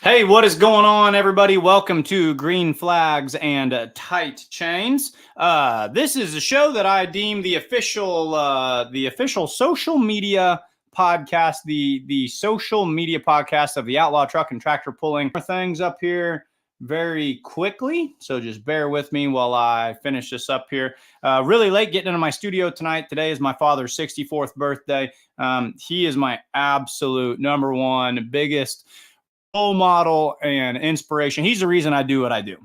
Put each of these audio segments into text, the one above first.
Hey, what is going on, everybody? Welcome to Green Flags and Tight Chains. This is a show that I deem the official social media podcast, the social media podcast of the Outlaw Truck and Tractor Pulling. Things up here very quickly, so just bear with me while I finish this up here. Really late getting into my studio tonight. Today is my father's 64th birthday. He is my absolute number one biggest role model and inspiration. He's the reason I do what I do.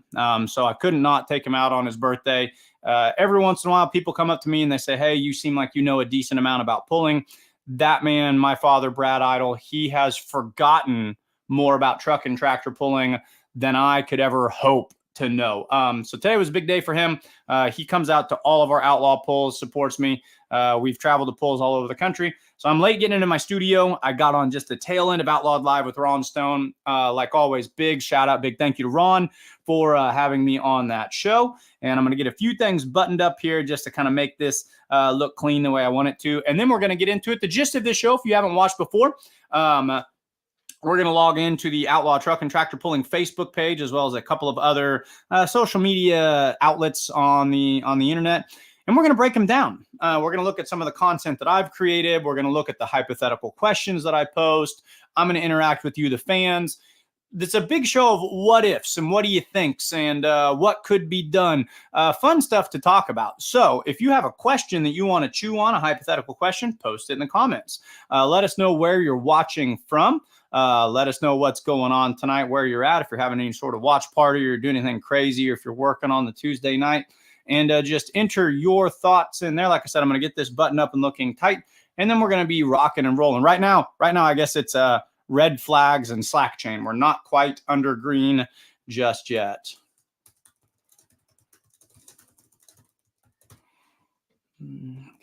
So I couldn't not take him out on his birthday. Every once in a while, people come up to me and they say, "Hey, you seem like you know a decent amount about pulling." That man, my father, Brad Idle, he has forgotten more about truck and tractor pulling than I could ever hope to know. So today was a big day for him. He comes out to all of our outlaw pulls, supports me. We've traveled to pulls all over the country. So I'm late getting into my studio. I got on just the tail end of Outlawed Live with Ron Stone. Like always, big shout out, big thank you to Ron for having me on that show. And I'm going to get a few things buttoned up here just to kind of make this look clean the way I want it to. And then we're going to get into it. The gist of this show, if you haven't watched before, we're going to log into the Outlaw Truck and Tractor Pulling Facebook page, as well as a couple of other social media outlets on the internet. And we're going to break them down. We're going to look at some of the content that I've created. We're going to look at the hypothetical questions that I post. I'm going to interact with you, the fans. It's a big show of what ifs and what do you thinks and what could be done. Fun stuff to talk about. So if you have a question that you want to chew on, a hypothetical question, post it in the comments. Let us know where you're watching from. Let us know what's going on tonight, where you're at, if you're having any sort of watch party or doing anything crazy, or if you're working on the Tuesday night. And just enter your thoughts in there. Like I said, I'm going to get this button up and looking tight, and then we're going to be rocking and rolling. Right now, I guess it's red flags and slack chain. We're not quite under green just yet.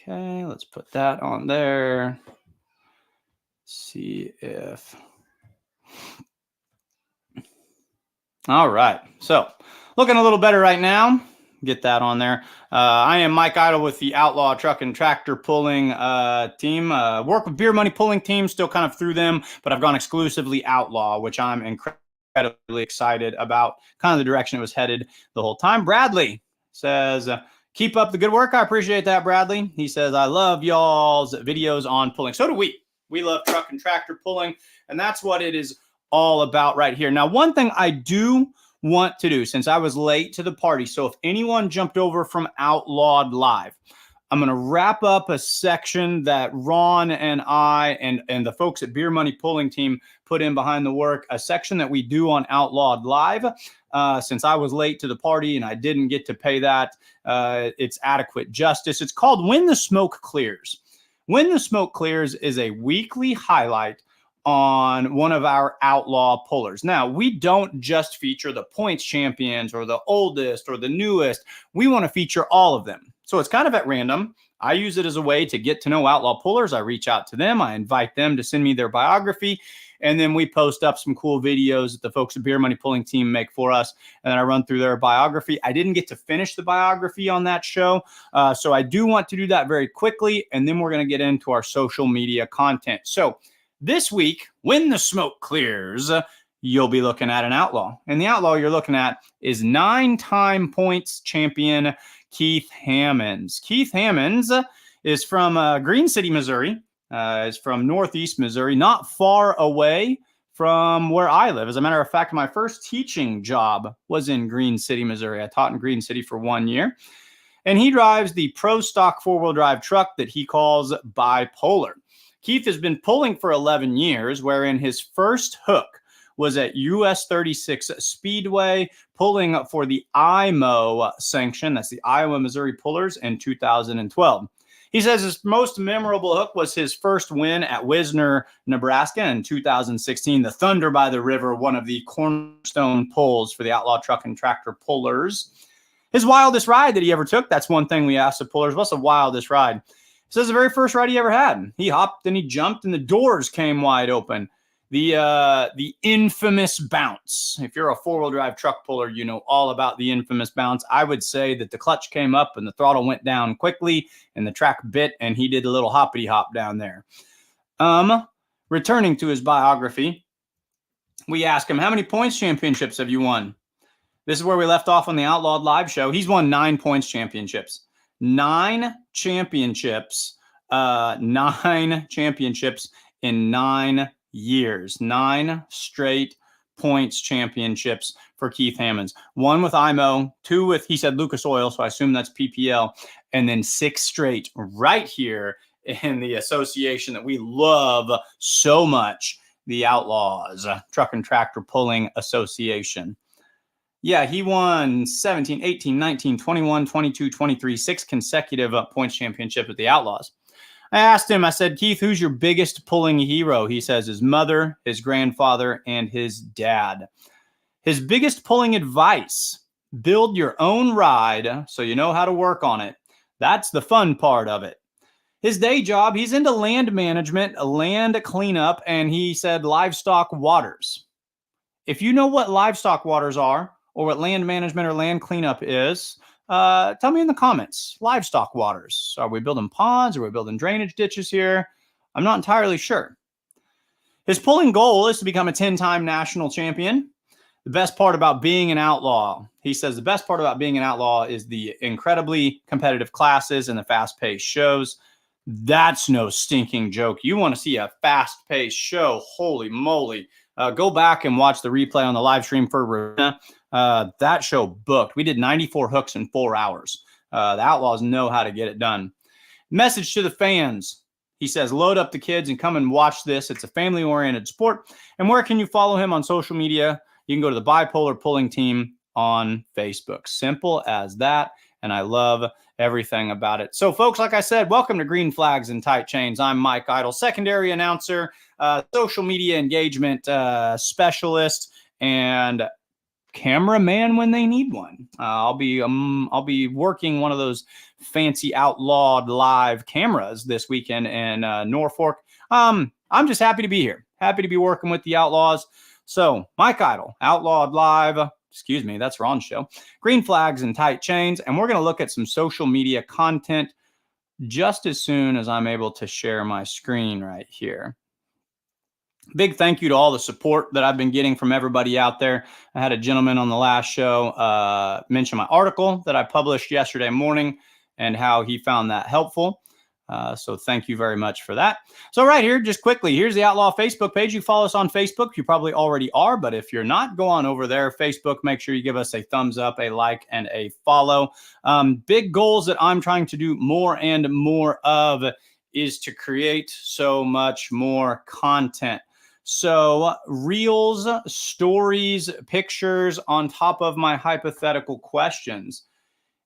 Okay, let's put that on there. See if... All right, so looking a little better right now. Get that on there. I am Mike Idle with the Outlaw Truck and Tractor Pulling team. Work with Beer Money Pulling Team, still kind of through them, but I've gone exclusively Outlaw, which I'm incredibly excited about. Kind of the direction it was headed the whole time. Bradley says, keep up the good work. I appreciate that, Bradley. He says, I love y'all's videos on pulling. So do we. We love truck and tractor pulling, and that's what it is all about right here. Now, one thing I do want to do, since I was late to the party, so if anyone jumped over from Outlawed Live, I'm going to wrap up a section that Ron and I and the folks at Beer Money Pulling Team put in behind the work, a section that we do on Outlawed Live. Since I was late to the party and I didn't get to pay that, it's adequate justice. It's called When the Smoke Clears. When the Smoke Clears is a weekly highlight on one of our outlaw pullers. Now, we don't just feature the points champions or the oldest or the newest. We want to feature all of them. So it's kind of at random. I use it as a way to get to know outlaw pullers. I reach out to them. I invite them to send me their biography. And then we post up some cool videos that the folks at Beer Money Pulling Team make for us. And then I run through their biography. I didn't get to finish the biography on that show. So I do want to do that very quickly. And then we're going to get into our social media content. So this week, when the smoke clears, you'll be looking at an outlaw. And the outlaw you're looking at is 9-time points champion Keith Hammonds. Keith Hammonds is from Green City, Missouri. Is from Northeast Missouri, not far away from where I live. As a matter of fact, my first teaching job was in Green City, Missouri. I taught in Green City for 1 year. And he drives the Pro Stock four-wheel drive truck that he calls Bipolar. Keith has been pulling for 11 years, wherein his first hook was at US 36 Speedway, pulling for the IMO sanction. That's the Iowa Missouri Pullers in 2012. He says his most memorable hook was his first win at Wisner, Nebraska in 2016, the Thunder by the River, one of the cornerstone pulls for the Outlaw Truck and Tractor Pullers. His wildest ride that he ever took, that's one thing we asked the pullers, what's the wildest ride? He says the very first ride he ever had. He hopped and he jumped and the doors came wide open. The infamous bounce. If you're a four-wheel drive truck puller, you know all about the infamous bounce. I would say that the clutch came up and the throttle went down quickly and the track bit and he did a little hoppity hop down there. Returning to his biography, We ask him, how many points championships have you won? This is where we left off on the Outlawed Live show. He's won 9 points championships. 9 championships. 9 championships in 9 years. 9 straight points championships for Keith Hammonds. 1 with IMO, 2 with, he said, Lucas Oil, so I assume that's PPL, and then 6 straight right here in the association that we love so much, the Outlaws Truck and Tractor Pulling Association. Yeah, he won 17, 18, 19, 21, 22, 23, 6 consecutive points championship with the Outlaws. I asked him, I said, Keith, who's your biggest pulling hero? He says his mother, his grandfather, and his dad. His biggest pulling advice, build your own ride so you know how to work on it. That's the fun part of it. His day job, he's into land management, land cleanup, and he said livestock waters. If you know what livestock waters are, or what land management or land cleanup is, tell me in the comments. Livestock waters. Are we building ponds? Are we building drainage ditches here? I'm not entirely sure. His pulling goal is to become a 10-time national champion. The best part about being an outlaw, he says the best part about being an outlaw is the incredibly competitive classes and the fast-paced shows. That's no stinking joke. You want to see a fast-paced show, holy moly. Go back and watch the replay on the live stream for Ravenna. That show booked. We did 94 hooks in 4 hours. The Outlaws know how to get it done. Message to the fans. He says, load up the kids and come and watch this. It's a family-oriented sport. And where can you follow him on social media? You can go to the Bipolar Pulling Team on Facebook. Simple as that. And I love everything about it. So, folks, like I said, welcome to Green Flags and Tight Chains. I'm Mike Idle, secondary announcer, social media engagement specialist, and cameraman when they need one. I'll be working one of those fancy Outlawed Live cameras this weekend in Norfolk. I'm just happy to be here. Happy to be working with the Outlaws. So, Mike Idle, Outlawed Live. Excuse me, that's Ron's show. Green Flags and Tight Chains. And we're going to look at some social media content just as soon as I'm able to share my screen right here. Big thank you to all the support that I've been getting from everybody out there. I had a gentleman on the last show mention my article that I published yesterday morning and how he found that helpful. So thank you very much for that. So right here, just quickly, here's the Outlaw Facebook page. You follow us on Facebook. You probably already are, but if you're not, go on over there. Facebook, make sure you give us a thumbs up, a like, and a follow. Big goals that I'm trying to do more and more of is to create so much more content. So reels, stories, pictures on top of my hypothetical questions.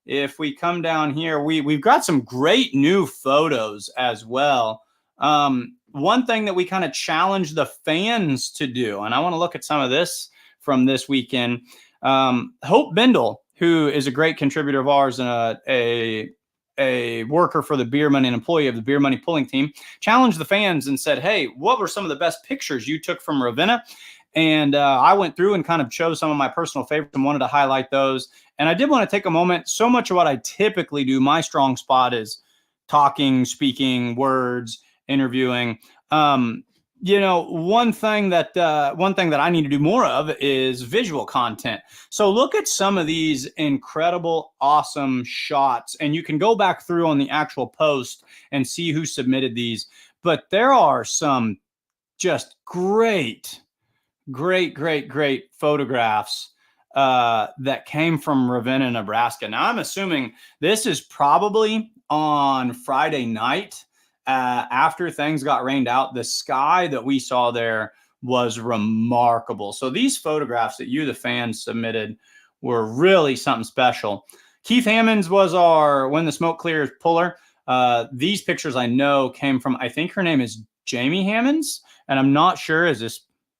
If we come down here, we've got some great new photos as well. One thing that we kind of challenge the fans to do, and I want to look at some of this from this weekend. Hope Bindle, who is a great contributor of ours and a worker for the Beer Money, an employee of the Beer Money Pulling Team, challenged the fans and said, hey, what were some of the best pictures you took from Ravenna? And I went through and kind of chose some of my personal favorites and wanted to highlight those. And I did want to take a moment. So much of what I typically do, my strong spot is talking, speaking, words, interviewing. One thing that I need to do more of is visual content. So look at some of these incredible, awesome shots, and you can go back through on the actual post and see who submitted these. But there are some just great photographs that came from Ravenna, Nebraska. Now, I'm assuming this is probably on Friday night after things got rained out. The sky that we saw there was remarkable. So these photographs that you, the fans, submitted were really something special. Keith Hammonds was our When the Smoke Clears puller. These pictures I know came from, I think her name is Jamie Hammonds, and I'm not sure,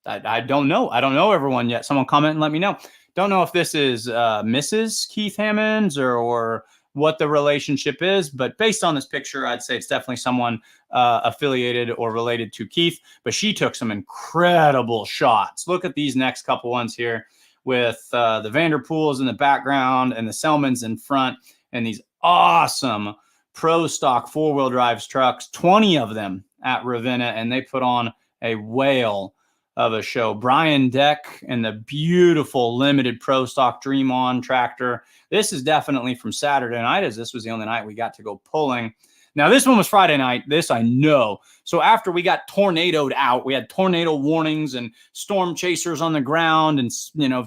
I don't know. I don't know everyone yet. Someone comment and let me know. Don't know if this is Mrs. Keith Hammonds or what the relationship is, but based on this picture, I'd say it's definitely someone affiliated or related to Keith, but she took some incredible shots. Look at these next couple ones here with the Vanderpools in the background and the Selmans in front, and these awesome pro stock four-wheel drive trucks, 20 of them at Ravenna, and they put on a whale of a show. Brian Deck and the beautiful limited Pro Stock Dream On tractor. This is definitely from Saturday night, as this was the only night we got to go pulling. Now, this one was Friday night. This I know. So after we got tornadoed out, we had tornado warnings and storm chasers on the ground and,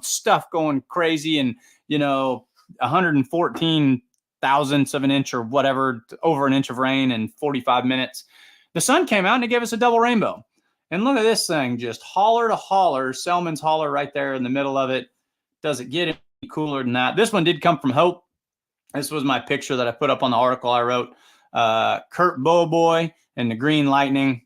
stuff going crazy and, 114 thousandths of an inch or whatever, over an inch of rain in 45 minutes. The sun came out and it gave us a double rainbow. And look at this thing, just holler to holler, Selman's holler right there in the middle of it. Does it get any cooler than that? This one did come from Hope. This was my picture that I put up on the article I wrote. Kurt Bowboy and the Green Lightning.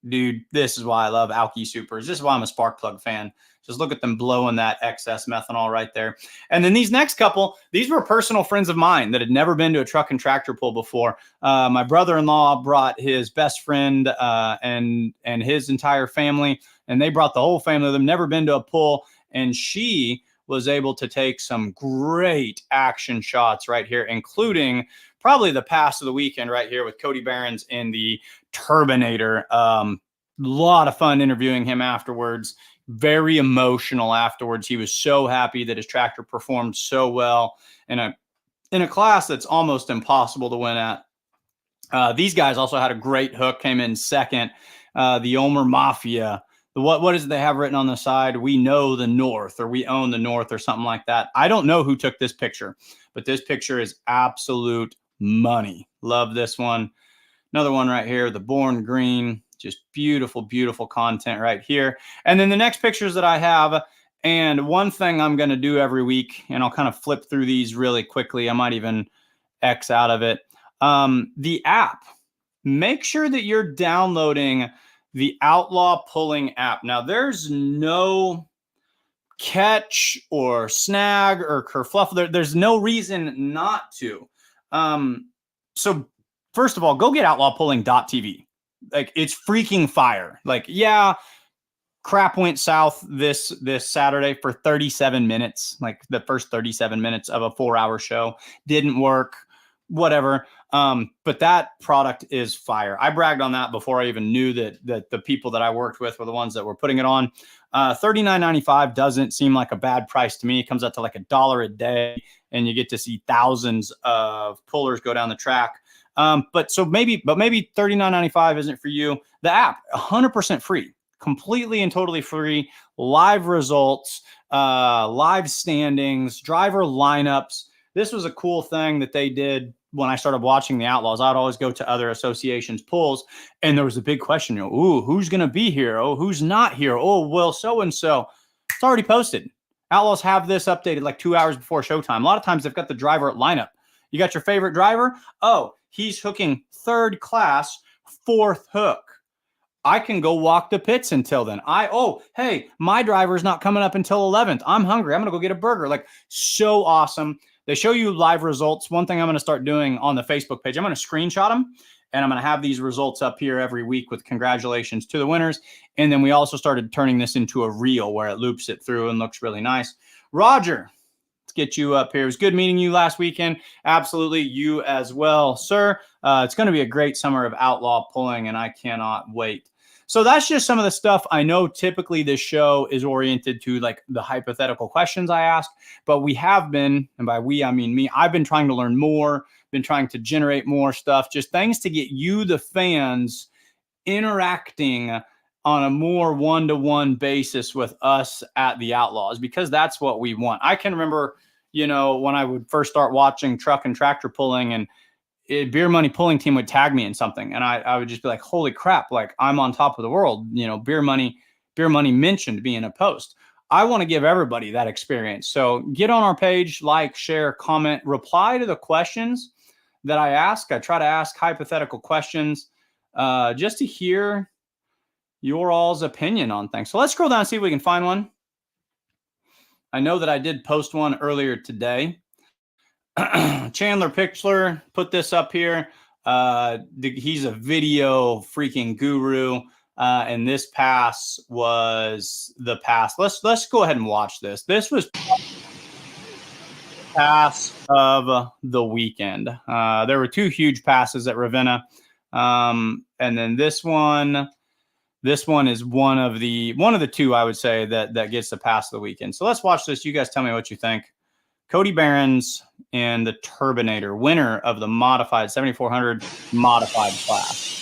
Dude, this is why I love Alky Supers. This is why I'm a Sparkplug fan. Just look at them blowing that excess methanol right there. And then these next couple, these were personal friends of mine that had never been to a truck and tractor pull before. My brother-in-law brought his best friend and his entire family, and they brought the whole family of them, never been to a pull, and she was able to take some great action shots right here, including probably the pass of the weekend right here with Cody Behrens in the Turbinator. Lot of fun interviewing him afterwards. Very emotional afterwards. He was so happy that his tractor performed so well in a class that's almost impossible to win at. These guys also had a great hook, came in second. The Omer Mafia. What is it they have written on the side? We know the North, or we own the North, or something like that. I don't know who took this picture, but this picture is absolute money. Love this one. Another one right here, the Born Green. Just beautiful, beautiful content right here. And then the next pictures that I have, and one thing I'm going to do every week, and I'll kind of flip through these really quickly. I might even X out of it. The app. Make sure that you're downloading the Outlaw Pulling app. Now, there's no catch or snag or kerfluffle. There's no reason not to. So first of all, go get outlawpulling.tv. Like, it's freaking fire. Like, yeah, crap went south this Saturday for 37 minutes. Like, the first 37 minutes of a 4-hour show didn't work, whatever. But that product is fire. I bragged on that before I even knew that the people that I worked with were the ones that were putting it on. $39.95 doesn't seem like a bad price to me. It comes out to like $1 a day, and you get to see thousands of pullers go down the track. But maybe $39.95 isn't for you. The app, 100% free, completely and totally free. Live results, live standings, driver lineups. This was a cool thing that they did when I started watching the Outlaws. I'd always go to other associations' pulls, and there was a big question. Ooh, who's going to be here? Oh, who's not here? Oh, well, so-and-so. It's already posted. Outlaws have this updated like 2 hours before showtime. A lot of times they've got the driver lineup. You got your favorite driver? Oh, he's hooking third class, fourth hook. I can go walk the pits until then. Hey, my driver's not coming up until 11th. I'm hungry. I'm going to go get a burger. Like, so awesome. They show you live results. One thing I'm going to start doing on the Facebook page, I'm going to screenshot them, and I'm going to have these results up here every week with congratulations to the winners. And then we also started turning this into a reel where it loops it through and looks really nice. Roger, let's get you up here. It was good meeting you last weekend. Absolutely. You as well, sir. It's going to be a great summer of outlaw pulling, and I cannot wait. So that's just some of the stuff. I know typically this show is oriented to like the hypothetical questions I ask, but we have been, and by we, I mean me, I've been trying to learn more, been trying to generate more stuff, just things to get you, the fans, interacting on a more one-to-one basis with us at the Outlaws, because that's what we want. I can remember, when I would first start watching truck and tractor pulling, and Beer Money Pulling Team would tag me in something, and I would just be like, holy crap, like, I'm on top of the world. Beer Money mentioned me in a post. I want to give everybody that experience. So get on our page, like, share, comment, reply to the questions that I ask. I try to ask hypothetical questions just to hear your all's opinion on things. So let's scroll down and see if we can find one. I know that I did post one earlier today. Chandler Pixler put this up here. He's a video freaking guru, and this pass was the pass. Let's go ahead and watch this. This was pass of the weekend. There were two huge passes at Ravenna, and then this one This one is one of the two, I would say, that gets the pass of the weekend. So let's watch this. You guys tell me what you think. Cody Behrens and the Turbinator, winner of the modified 7400 modified class.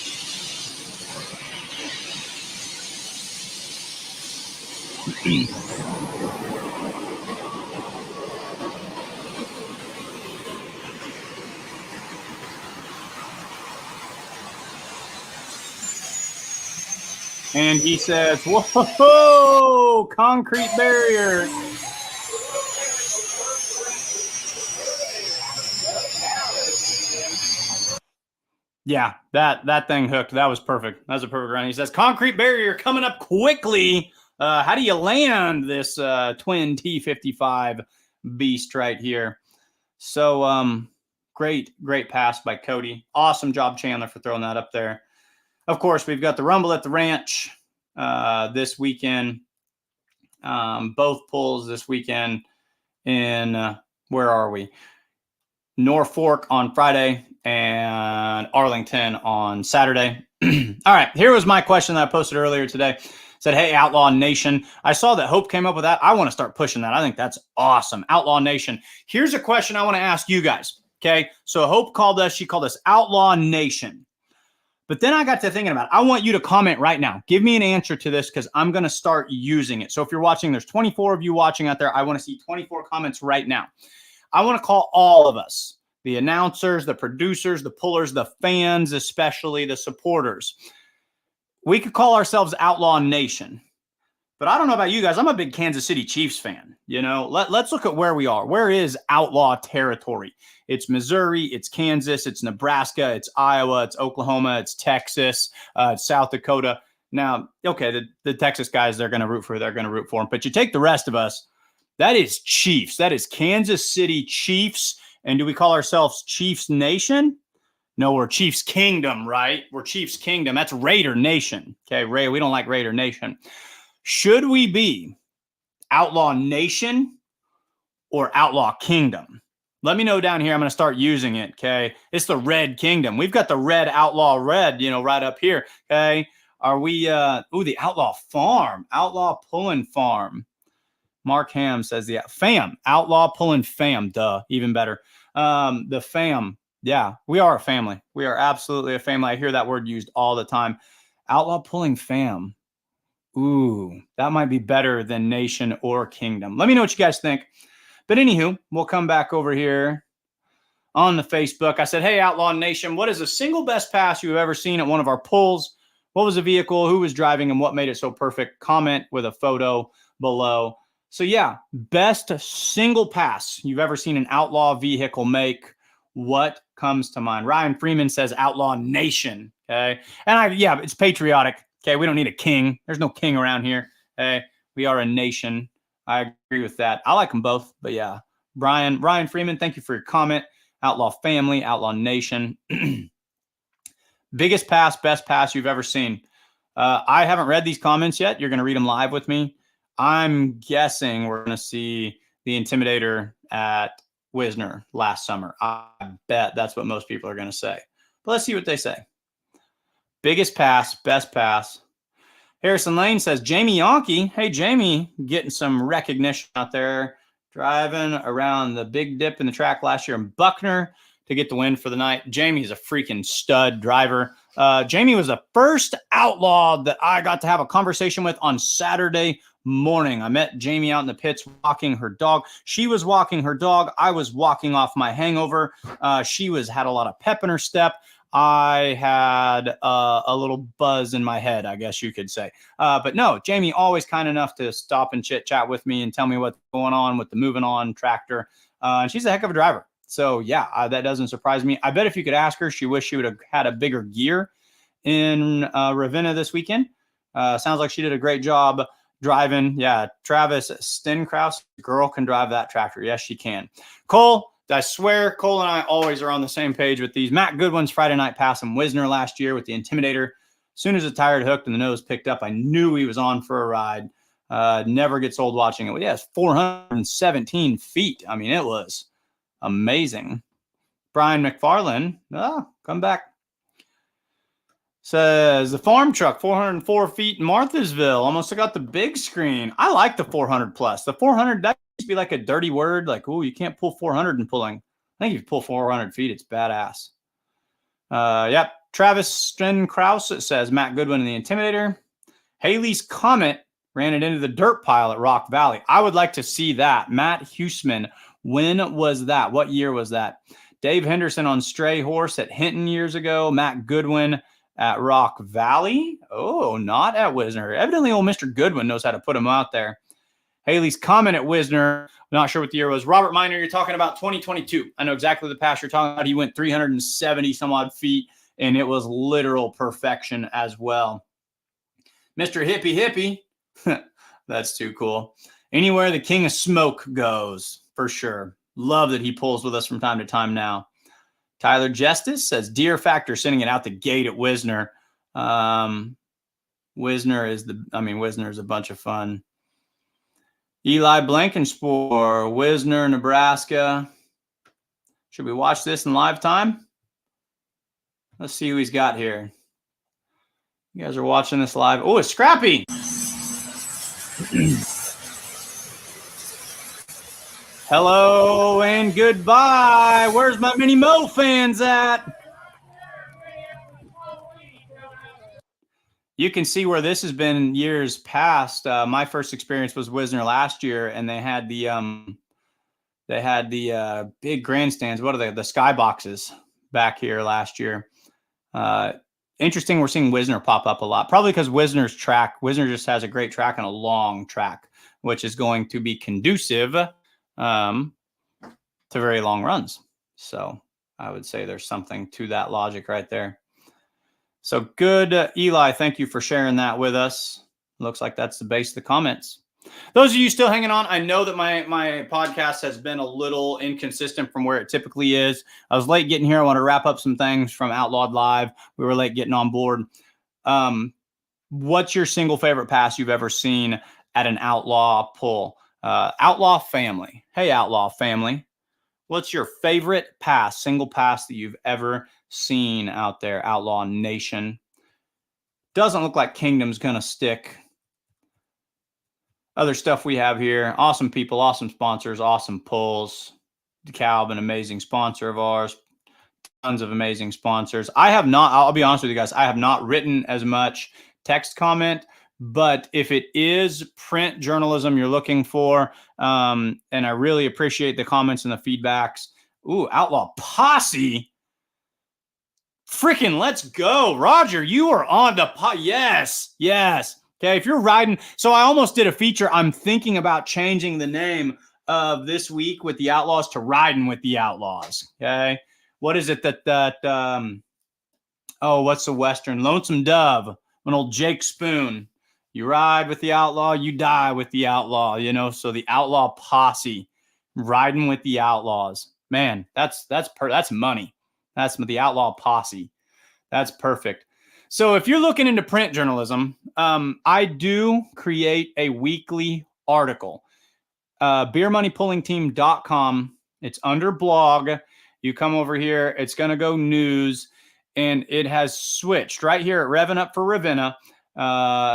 And he says, whoa, concrete barrier. Yeah, that thing hooked. That was perfect. That was a perfect run. He says, concrete barrier coming up quickly. How do you land this twin T55 beast right here? So great pass by Cody. Awesome job, Chandler, for throwing that up there. Of course, we've got the Rumble at the Ranch this weekend. Both pulls this weekend in, where are we? Norfolk on Friday and Arlington on Saturday. All right, here was my question that I posted earlier today. Said, hey, Outlaw Nation. I saw that Hope came up with that. I want to start pushing that. I think that's awesome. Outlaw Nation. Here's a question I want to ask you guys. Okay, so Hope called us. She called us Outlaw Nation. But then I got to thinking about it. I want you to comment right now. Give me an answer to this because I'm going to start using it. So if you're watching, there's 24 of you watching out there. I want to see 24 comments right now. I want to call all of us, the announcers, the producers, the pullers, the fans, especially the supporters. We could call ourselves Outlaw Nation. But I don't know about you guys. I'm a big Kansas City Chiefs fan. You know, let's look at where we are. Where is outlaw territory? It's Missouri, it's Kansas, it's Nebraska, it's Iowa, it's Oklahoma, it's Texas, it's South Dakota. Now, okay, the Texas guys, they're going to root for them. But you take the rest of us, that is Chiefs. That is Kansas City Chiefs. And do we call ourselves Chiefs Nation? No, we're Chiefs Kingdom, right? We're Chiefs Kingdom. That's Raider Nation. Okay, Ray, we don't like Raider Nation. Should we be Outlaw Nation or Outlaw Kingdom? Let me know down here. I'm going to start using it, okay? It's the Red Kingdom. We've got the Red Outlaw Red, right up here, okay? Are we, the Outlaw Farm, Outlaw Pulling Farm. Mark Ham says, yeah, fam, Outlaw Pulling Fam, duh, even better. The fam, yeah, we are a family. We are absolutely a family. I hear that word used all the time. Outlaw Pulling Fam. Ooh, that might be better than Nation or Kingdom. Let me know what you guys think. But anywho, we'll come back over here on the Facebook. I said, hey, Outlaw Nation, what is the single best pass you've ever seen at one of our pulls? What was the vehicle? Who was driving? And what made it so perfect? Comment with a photo below. So yeah, best single pass you've ever seen an outlaw vehicle make. What comes to mind? Ryan Freeman says Outlaw Nation. Okay. And it's patriotic. Okay, we don't need a king. There's no king around here. Hey, we are a nation. I agree with that. I like them both, but yeah. Ryan Freeman, thank you for your comment. Outlaw Family, Outlaw Nation. Biggest pass, best pass you've ever seen. I haven't read these comments yet. You're going to read them live with me. I'm guessing we're going to see the Intimidator at Wisner last summer. I bet that's what most people are going to say. But let's see what they say. Biggest pass, best pass. Harrison Lane says, Jamie Yonke. Hey, Jamie, getting some recognition out there. Driving around the big dip in the track last year in Buckner to get the win for the night. Jamie's a freaking stud driver. Jamie was the first outlaw that I got to have a conversation with on Saturday morning. I met Jamie out in the pits walking her dog. She was walking her dog. I was walking off my hangover. She had a lot of pep in her step. I had a little buzz in my head, I guess you could say. But no, Jamie, always kind enough to stop and chit chat with me and tell me what's going on with the Moving On tractor. And she's a heck of a driver. So yeah, that doesn't surprise me. I bet if you could ask her, she wished she would have had a bigger gear in Ravenna this weekend. Sounds like she did a great job driving. Yeah, Travis Stenkraus, girl can drive that tractor. Yes, she can. Cole, I swear, Cole and I always are on the same page with these. Matt Goodwin's Friday night pass in Wisner last year with the Intimidator. As soon as the tire hooked and the nose picked up, I knew he was on for a ride. Never gets old watching it. Well, yeah, it's 417 feet. I mean, it was amazing. Brian McFarland, come back. Says the farm truck, 404 feet in Marthasville. Almost got the big screen. I like the 400 plus. The 400, that used to be like a dirty word. Like, oh, you can't pull 400 in pulling. I think if you pull 400 feet, it's badass. Yep. Travis Stenkraus, it says Matt Goodwin in the Intimidator. Haley's Comet ran it into the dirt pile at Rock Valley. I would like to see that. Matt Huseman, when was that? What year was that? Dave Henderson on Stray Horse at Hinton years ago. Matt Goodwin at Rock Valley. Oh, not at Wisner. Evidently, old Mr. Goodwin knows how to put him out there. Haley's Comet at Wisner. Not sure what the year was. Robert Miner, you're talking about 2022. I know exactly the pass you're talking about. He went 370 some odd feet, and it was literal perfection as well. Mr. Hippie Hippie. That's too cool. Anywhere the King of Smoke goes, for sure. Love that he pulls with us from time to time now. Tyler Justice says Deer Factor sending it out the gate at Wisner. Wisner is a bunch of fun. Eli Blankenspore, Wisner, Nebraska. Should we watch this in live time? Let's see who he's got here. You guys are watching this live. Oh, it's Scrappy. Hello and goodbye. Where's my Mini Mo fans at? You can see where this has been years past. My first experience was Wisner last year, and they had the big grandstands. What are they? The skyboxes back here last year. Interesting. We're seeing Wisner pop up a lot, probably because Wisner just has a great track and a long track, which is going to be conducive to very long runs. So I would say there's something to that logic right there. So good, Eli. Thank you for sharing that with us. Looks like that's the base of the comments. Those of you still hanging on, I know that my podcast has been a little inconsistent from where it typically is. I was late getting here. I want to wrap up some things from Outlawed Live. We were late getting on board. What's your single favorite pass you've ever seen at an Outlaw pull? Outlaw family. Hey, Outlaw family. What's your favorite pass, single pass that you've ever seen out there, Outlaw Nation? Doesn't look like Kingdom's going to stick. Other stuff we have here. Awesome people, awesome sponsors, awesome pulls. DeKalb, an amazing sponsor of ours. Tons of amazing sponsors. I'll be honest with you guys, I have not written as much text comment, but if it is print journalism you're looking for, and I really appreciate the comments and the feedbacks. Ooh, Outlaw Posse. Freaking let's go. Roger, you are on the Yes. Okay, if you're riding. So I almost did a feature. I'm thinking about changing the name of this week with the Outlaws to Riding with the Outlaws. Okay. What is it what's the Western? Lonesome Dove, an old Jake Spoon. You ride with the Outlaw, you die with the Outlaw, so the Outlaw Posse, riding with the Outlaws. Man, that's money. That's the Outlaw Posse. That's perfect. So if you're looking into print journalism, I do create a weekly article. BeerMoneyPullingTeam.com. It's under blog. You come over here. It's going to go news. And it has switched right here at Revving Up for Ravenna.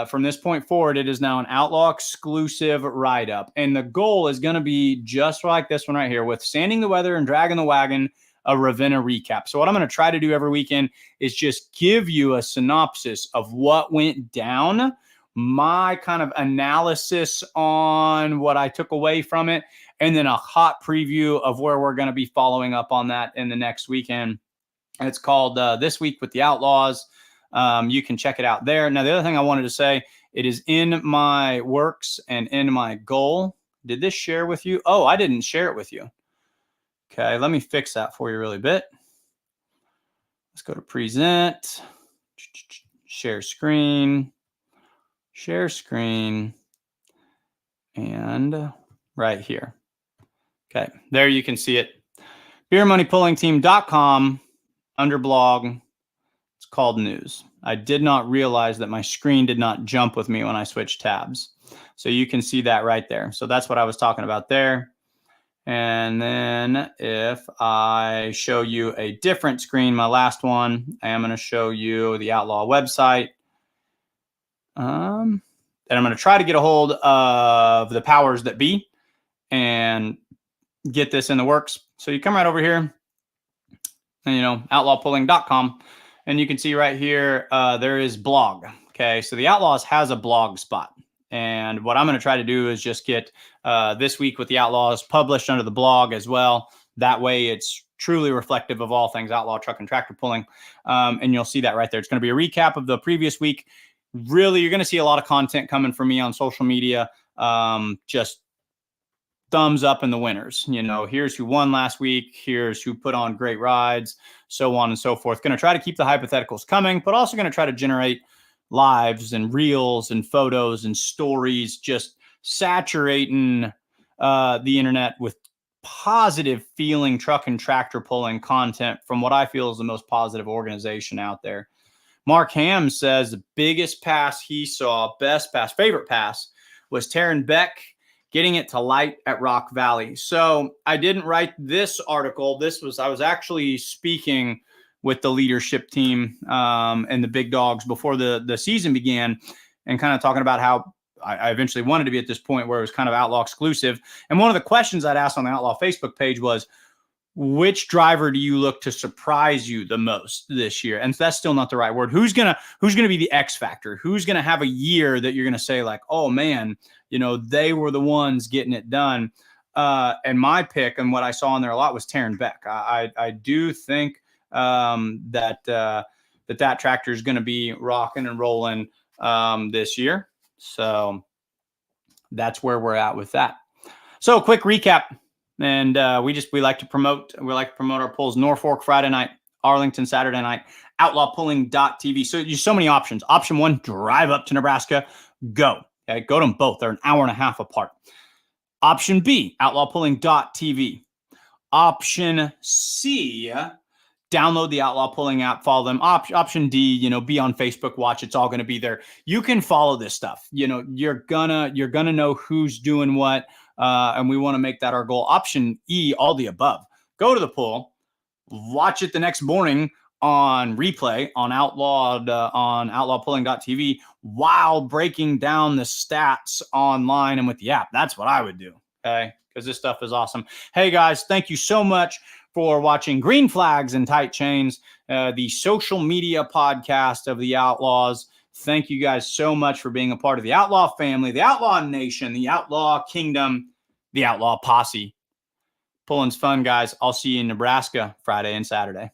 From this point forward, it is now an Outlaw exclusive write-up. And the goal is going to be just like this one right here, with Sanding the Weather and Dragging the Wagon, a Ravenna recap. So what I'm going to try to do every weekend is just give you a synopsis of what went down, my kind of analysis on what I took away from it, and then a hot preview of where we're going to be following up on that in the next weekend. And it's called This Week with the Outlaws. You can check it out there. Now, the other thing I wanted to say, it is in my works and in my goal. Did this share with you? Oh, I didn't share it with you. Okay, let me fix that for you really bit. Let's go to present, share screen, and right here. Okay, there you can see it. BeerMoneyPullingTeam.com, under blog. It's called news. I did not realize that my screen did not jump with me when I switched tabs. So you can see that right there. So that's what I was talking about there. And then if I show you a different screen, my last one, I am going to show you the Outlaw website. And I'm going to try to get a hold of the powers that be and get this in the works. So you come right over here and, outlawpulling.com, and you can see right here, there is blog. Okay. So the Outlaws has a blog spot. And what I'm going to try to do is just get this week with the Outlaws published under the blog as well. That way it's truly reflective of all things outlaw truck and tractor pulling. And you'll see that right there. It's going to be a recap of the previous week. Really, you're going to see a lot of content coming from me on social media. Just thumbs up in the winners. Here's who won last week. Here's who put on great rides, so on and so forth. Going to try to keep the hypotheticals coming, but also going to try to generate lives and reels and photos and stories, just saturating the internet with positive feeling truck and tractor pulling content from what I feel is the most positive organization out there. Mark Ham says the biggest pass he saw, best pass, favorite pass, was Taryn Beck getting it to light at Rock Valley. So I didn't write this article. I was actually speaking with the leadership team and the big dogs before the season began, and kind of talking about how I eventually wanted to be at this point where it was kind of Outlaw exclusive. And one of the questions I'd asked on the Outlaw Facebook page was, which driver do you look to surprise you the most this year? And that's still not the right word. Who's gonna be the X factor? Who's gonna have a year that you're gonna say like, oh man, they were the ones getting it done? And my pick, and what I saw in there a lot, was Taryn Beck. I do think that tractor is going to be rocking and rolling this year. So that's where we're at with that. So quick recap. And we like to promote our pulls. Norfolk Friday night, Arlington Saturday night, outlawpulling.tv. So there's so many options. Option 1, drive up to Nebraska, go. Okay, go to them both. They're an hour and a half apart. Option B, outlawpulling.tv. Option C, download the Outlaw Pulling app, follow them. Option D, be on Facebook, watch. It's all going to be there. You can follow this stuff. You're gonna know who's doing what. And we want to make that our goal. Option E, all the above. Go to the pull, watch it the next morning on replay on outlawpulling.tv while breaking down the stats online and with the app. That's what I would do. Okay. Because this stuff is awesome. Hey guys, thank you so much for watching Green Flags and Tight Chains, the social media podcast of the Outlaws. Thank you guys so much for being a part of the Outlaw family, the Outlaw Nation, the Outlaw Kingdom, the Outlaw Posse. Pulling's fun, guys. I'll see you in Nebraska Friday and Saturday.